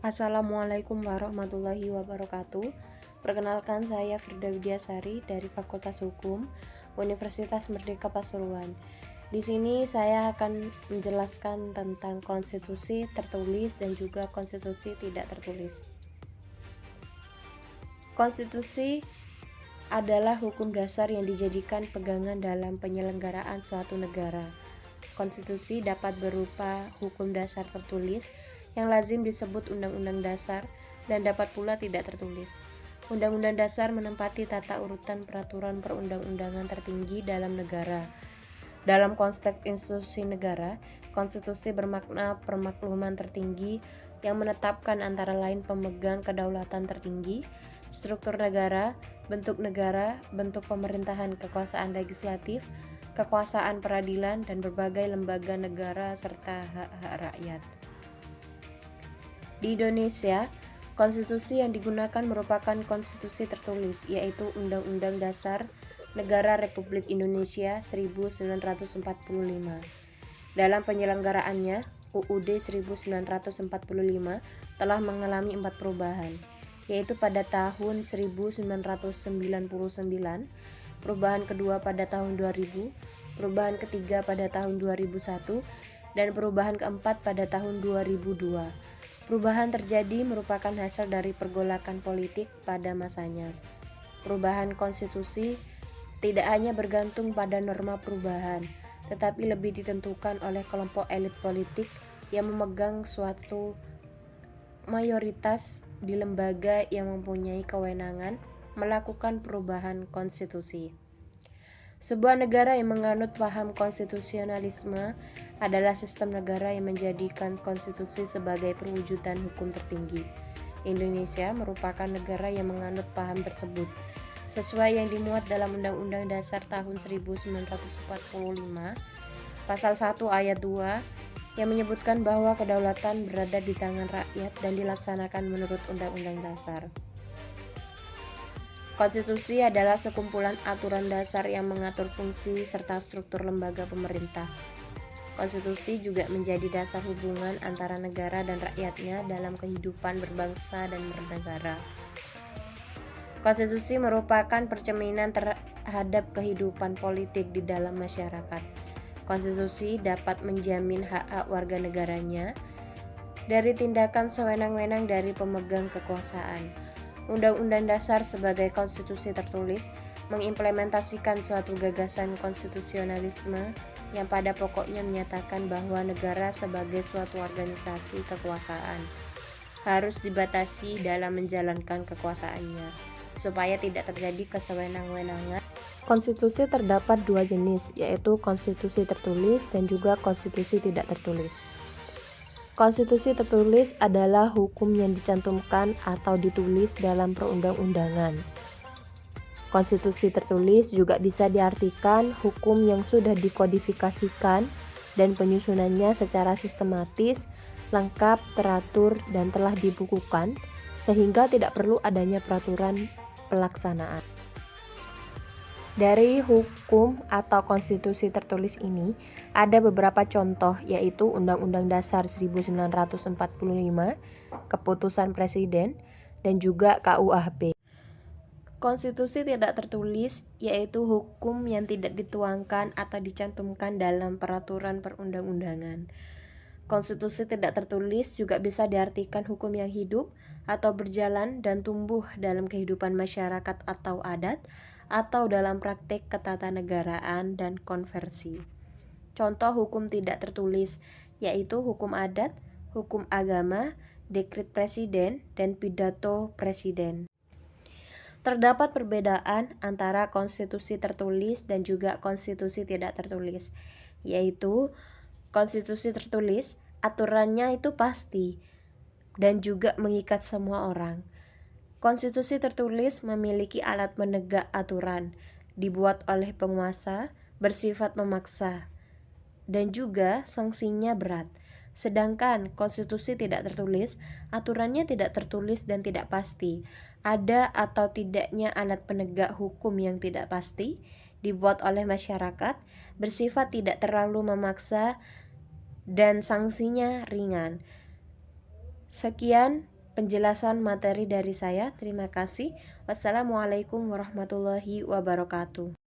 Assalamualaikum warahmatullahi wabarakatuh. Perkenalkan, saya Firda Widyasari dari Fakultas Hukum Universitas Merdeka Pasuruan. Di sini saya akan menjelaskan tentang konstitusi tertulis dan juga konstitusi tidak tertulis. Konstitusi adalah hukum dasar yang dijadikan pegangan dalam penyelenggaraan suatu negara. Konstitusi dapat berupa hukum dasar tertulis yang lazim disebut Undang-Undang Dasar dan dapat pula tidak tertulis. Undang-Undang Dasar menempati tata urutan peraturan perundang-undangan tertinggi dalam negara. Dalam konteks institusi negara, konstitusi bermakna permakluman tertinggi yang menetapkan antara lain pemegang kedaulatan tertinggi, struktur negara, bentuk pemerintahan, kekuasaan legislatif, kekuasaan peradilan, dan berbagai lembaga negara serta hak-hak rakyat. Di Indonesia, konstitusi yang digunakan merupakan konstitusi tertulis, yaitu Undang-Undang Dasar Negara Republik Indonesia 1945. Dalam penyelenggaraannya, UUD 1945 telah mengalami 4 perubahan, yaitu pada tahun 1999, perubahan kedua pada tahun 2000, perubahan ketiga pada tahun 2001, dan perubahan keempat pada tahun 2002. Perubahan terjadi merupakan hasil dari pergolakan politik pada masanya. Perubahan konstitusi tidak hanya bergantung pada norma perubahan, tetapi lebih ditentukan oleh kelompok elit politik yang memegang suatu mayoritas di lembaga yang mempunyai kewenangan melakukan perubahan konstitusi. Sebuah negara yang menganut paham konstitusionalisme adalah sistem negara yang menjadikan konstitusi sebagai perwujudan hukum tertinggi. Indonesia merupakan negara yang menganut paham tersebut, sesuai yang dimuat dalam Undang-Undang Dasar tahun 1945, Pasal 1 Ayat 2, yang menyebutkan bahwa kedaulatan berada di tangan rakyat dan dilaksanakan menurut Undang-Undang Dasar. Konstitusi adalah sekumpulan aturan dasar yang mengatur fungsi serta struktur lembaga pemerintah. Konstitusi juga menjadi dasar hubungan antara negara dan rakyatnya dalam kehidupan berbangsa dan bernegara. Konstitusi merupakan percerminan terhadap kehidupan politik di dalam masyarakat. Konstitusi dapat menjamin hak-hak warga negaranya dari tindakan sewenang-wenang dari pemegang kekuasaan. Undang-Undang Dasar sebagai konstitusi tertulis mengimplementasikan suatu gagasan konstitusionalisme yang pada pokoknya menyatakan bahwa negara sebagai suatu organisasi kekuasaan harus dibatasi dalam menjalankan kekuasaannya, supaya tidak terjadi kesewenang-wenangan. Konstitusi terdapat dua jenis, yaitu konstitusi tertulis dan juga konstitusi tidak tertulis. Konstitusi tertulis adalah hukum yang dicantumkan atau ditulis dalam perundang-undangan. Konstitusi tertulis juga bisa diartikan hukum yang sudah dikodifikasikan dan penyusunannya secara sistematis, lengkap, teratur, dan telah dibukukan, sehingga tidak perlu adanya peraturan pelaksanaan. Dari hukum atau konstitusi tertulis ini, ada beberapa contoh, yaitu Undang-Undang Dasar 1945, Keputusan Presiden, dan juga KUHP. Konstitusi tidak tertulis yaitu hukum yang tidak dituangkan atau dicantumkan dalam peraturan perundang-undangan. Konstitusi tidak tertulis juga bisa diartikan hukum yang hidup atau berjalan dan tumbuh dalam kehidupan masyarakat atau adat, atau dalam praktik ketatanegaraan dan konversi. Contoh hukum tidak tertulis yaitu hukum adat, hukum agama, dekret presiden, dan pidato presiden. Terdapat perbedaan antara konstitusi tertulis dan juga konstitusi tidak tertulis, yaitu konstitusi tertulis aturannya itu pasti dan juga mengikat semua orang. Konstitusi tertulis memiliki alat penegak aturan, dibuat oleh penguasa, bersifat memaksa, dan juga sanksinya berat. Sedangkan konstitusi tidak tertulis, aturannya tidak tertulis dan tidak pasti. Ada atau tidaknya alat penegak hukum yang tidak pasti, dibuat oleh masyarakat, bersifat tidak terlalu memaksa, dan sanksinya ringan. Sekian penjelasan materi dari saya. Terima kasih. Wassalamualaikum warahmatullahi wabarakatuh.